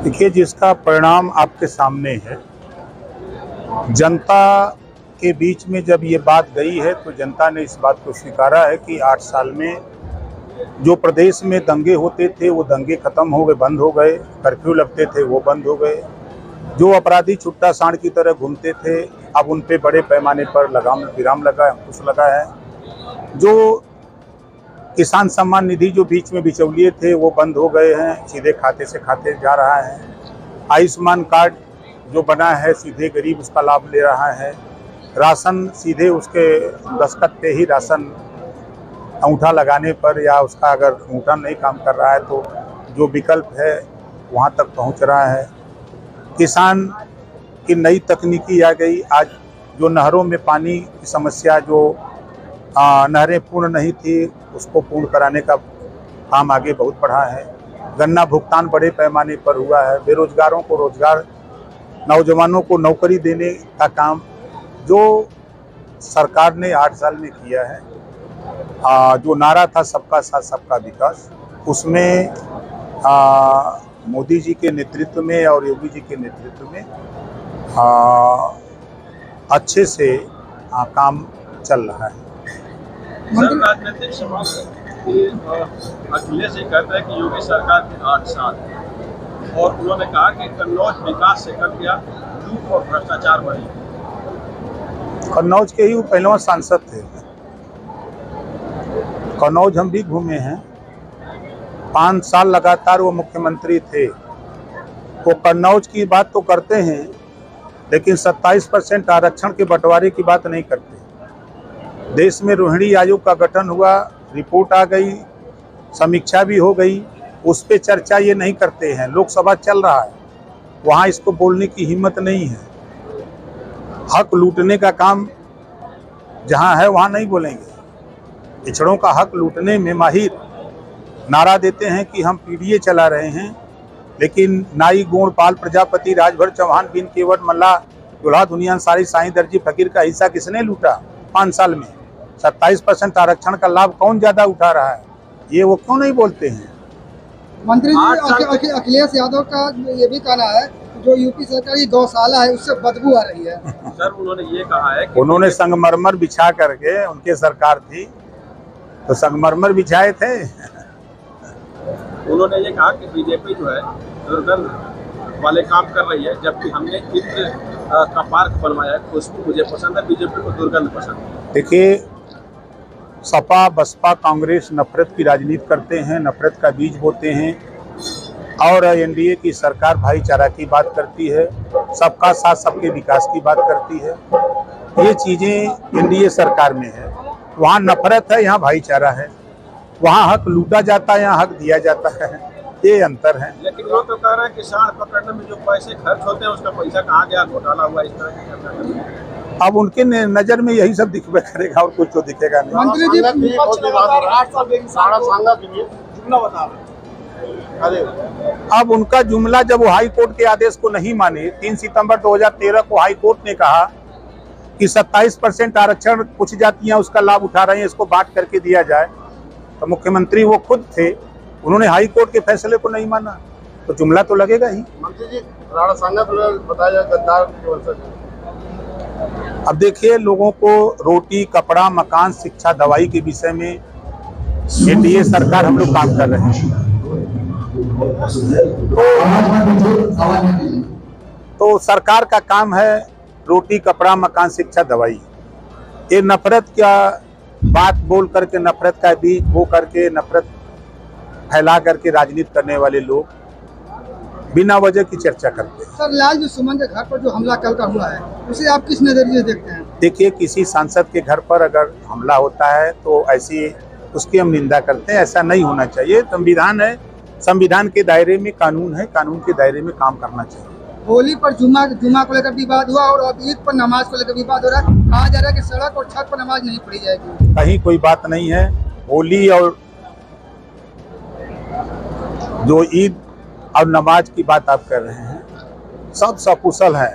देखिए, जिसका परिणाम आपके सामने है, जनता के बीच में जब ये बात गई है तो जनता ने इस बात को स्वीकारा है कि 8 साल में जो प्रदेश में दंगे होते थे वो दंगे खत्म हो गए, बंद हो गए। कर्फ्यू लगते थे वो बंद हो गए। जो अपराधी छुट्टा सांड की तरह घूमते थे, अब उन पे बड़े पैमाने पर लगाम विराम लगा है, अंकुश लगा है। जो किसान सम्मान निधि जो बीच में बिचौलिए थे वो बंद हो गए हैं, सीधे खाते से खाते जा रहा है। आयुष्मान कार्ड जो बना है सीधे गरीब उसका लाभ ले रहा है। राशन सीधे उसके दस्तखत पे ही राशन अंगूठा लगाने पर, या उसका अगर अंगूठा नहीं काम कर रहा है तो जो विकल्प है वहाँ तक पहुँच रहा है। किसान की नई तकनीकी आ गई। आज जो नहरों में पानी की समस्या, जो नहरें पूर्ण नहीं थी, उसको पूर्ण कराने का काम आगे बहुत बढ़ा है। गन्ना भुगतान बड़े पैमाने पर हुआ है। बेरोजगारों को रोजगार, नौजवानों को नौकरी देने का काम जो सरकार ने 8 साल में किया है। जो नारा था सबका साथ सबका विकास, उसमें मोदी जी के नेतृत्व में और योगी जी के नेतृत्व में अच्छे से काम चल रहा है। राजनीतिक अखिलेश जी कहते हैं कि योगी सरकार के 8 साल, और उन्होंने कहा कि कन्नौज विकास से कर दिया, लूट और भ्रष्टाचार बढ़ी। कन्नौज के ही वो पहलवा सांसद थे। कन्नौज हम भी घूमे हैं, 5 साल लगातार वो मुख्यमंत्री थे। वो कन्नौज की बात तो करते हैं, लेकिन 27% आरक्षण के बंटवारे की बात नहीं करते। देश में रोहिणी आयोग का गठन हुआ, रिपोर्ट आ गई, समीक्षा भी हो गई, उस पर चर्चा ये नहीं करते हैं। लोकसभा चल रहा है, वहाँ इसको बोलने की हिम्मत नहीं है। हक लूटने का काम जहाँ है वहाँ नहीं बोलेंगे। पिछड़ों का हक लूटने में माहिर, नारा देते हैं कि हम पीडीए चला रहे हैं, लेकिन नाई गोणपाल प्रजापति राजभर चौहान बिन केवट मल्ला दुल्हा दुनिया सारी साईं दर्जी फकीर का हिस्सा किसने लूटा 5 साल में? 27% आरक्षण का लाभ कौन ज्यादा उठा रहा है? ये वो क्यों नहीं बोलते हैं? मंत्री जी, अखिलेश यादव का ये भी कहना है जो यूपी सरकार की गौशाला है उससे बदबू आ रही है। सर, उन्होंने ये कहा है कि उन्होंने संगमरमर बिछा करके, उनके सरकार थी तो संगमरमर बिछाए थे। उन्होंने ये कहा कि बीजेपी जो है दुर्गंध वाले काम कर रही है, जबकि हमने इत्र का पार्क बनवाया है। खुशबू मुझे पसंद है, बीजेपी को दुर्गंध पसंद है। देखिए, सपा बसपा कांग्रेस नफरत की राजनीति करते हैं, नफरत का बीज बोते हैं, और एनडीए की सरकार भाईचारा की बात करती है, सबका साथ सबके विकास की बात करती है। ये चीज़ें एनडीए सरकार में है। वहाँ नफरत है, यहाँ भाईचारा है। वहाँ हक लूटा जाता है, यहाँ हक दिया जाता है। ये अंतर है। लेकिन वो तो कह रहे हैं कि सांड पकड़ने में जो पैसे खर्च होते हैं उसका पैसा कहाँ गया, घोटाला हुआ, इस तरह की। अब उनके नज़र में यही सब दिखबे करेगा और कुछ तो दिखेगा नहीं। मंत्री जी, अब उनका जुमला, जब वो हाई कोर्ट के आदेश को नहीं माने, 3 सितंबर 2013 को हाई कोर्ट ने कहा कि 27% आरक्षण कुछ जातियां उसका लाभ उठा रही हैं, इसको बांट करके दिया जाए, तो मुख्यमंत्री वो खुद थे, उन्होंने हाई कोर्ट के फैसले को नहीं माना, तो जुमला तो लगेगा ही। मंत्री जी, राणा सांगा बताया गद्दार की वजह से। अब देखिए, लोगों को रोटी, कपड़ा, मकान, शिक्षा, दवाई के विषय में एनडीए सरकार हम लोग काम कर रहे हैं। तो सरकार का काम है रोटी, कपड़ा, मकान, शिक्षा, दवाई। ये नफरत क्या बात बोल करके, नफरत का बीज बो करके, नफरत फैला करके राजनीति करने वाले लोग बिना वजह की चर्चा करते हैं। सर, लालजी सुमन के घर पर जो हमला कल का हुआ है, उसे आप किस नजरिए से देखते हैं? देखिए, किसी सांसद के घर पर अगर हमला होता है तो ऐसी उसकी हम निंदा करते हैं। ऐसा नहीं होना चाहिए। संविधान है, संविधान के दायरे में कानून है, कानून के दायरे में काम करना चाहिए। होली पर जुम्मा को लेकर विवाद हुआ और अब ईद पर नमाज को लेकर विवाद हो रहा है। कहा जा रहा है कि सड़क और छत पर नमाज नहीं पढ़ी जाएगी। कहीं कोई बात नहीं है। होली और जो ईद और नमाज की बात आप कर रहे हैं, सब सकुशल है,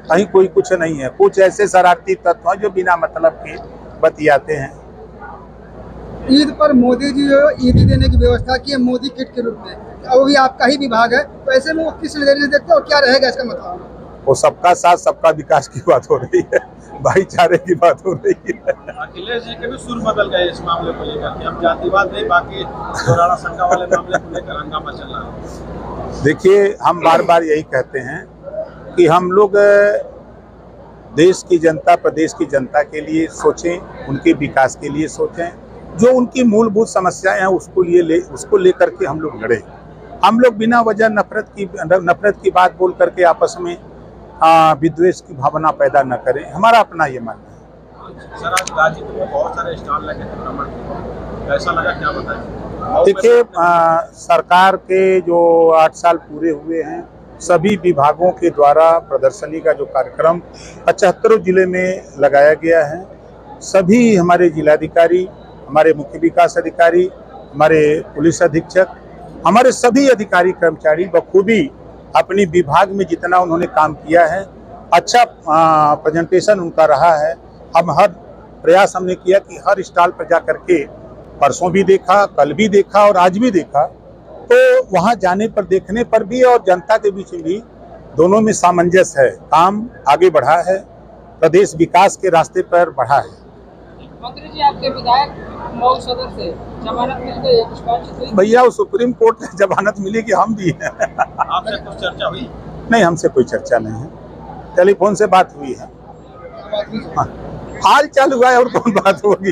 कहीं कोई कुछ नहीं है। कुछ ऐसे शरारती तत्व हैं जो बिना मतलब के बतियाते हैं। ईद पर मोदी जी जो ईदी देने की व्यवस्था की है मोदी किट के रूप में, और वो भी आपका ही विभाग है, तो ऐसे में वो किस नजरिए से देखते हैं और क्या रहेगा इसका मतलब? वो सबका साथ सबका विकास की बात हो रही है, भाईचारे की बात हो रही है। अखिलेश जी के भी सुर बदल गए इस मामले को लेकर कि हम जातिवाद नहीं, बाकी दोराड़ा संख्या वाले मामले को लेकर हंगामा चल रहा है। देखिए, हम बार बार यही कहते हैं कि हम लोग देश की जनता, प्रदेश की जनता के लिए सोचें, उनके विकास के लिए सोचें, जो उनकी मूलभूत समस्याएं हैं उसको लेकर के हम लोग लड़ें। हम लोग बिना वजह नफरत की बात बोल करके आपस में विद्वेष की भावना पैदा न करें, हमारा अपना ये मानना है। सर, आज गाजीपुर में बहुत सारे स्टॉल लगे थे भ्रमण के, कैसा लगा, क्या बताएं? देखिए, सरकार के जो 8 साल पूरे हुए हैं, सभी विभागों के द्वारा प्रदर्शनी का जो कार्यक्रम 75 जिले में लगाया गया है। सभी हमारे जिलाधिकारी, हमारे मुख्य विकास अधिकारी, हमारे पुलिस अधीक्षक, हमारे सभी अधिकारी कर्मचारी बखूबी अपनी विभाग में जितना उन्होंने काम किया है, अच्छा प्रेजेंटेशन उनका रहा है। हम हर प्रयास हमने किया कि हर स्टॉल पर जा करके, परसों भी देखा, कल भी देखा और आज भी देखा, तो वहाँ जाने पर, देखने पर भी और जनता के बीच में भी दोनों में सामंजस्य है, काम आगे बढ़ा है, प्रदेश विकास के रास्ते पर बढ़ा है। मंत्री जी, आपके विधायक मऊ सदर से जमानत मिल गई, निष्पादित हुई? भैया, वो सुप्रीम कोर्ट ने जमानत मिली कि हम भी हैं। आपसे कुछ चर्चा हुई? नहीं, हमसे कोई चर्चा नहीं है, टेलीफोन से बात हुई है। हाँ, हाल चाल हुआ है और कौन बात होगी।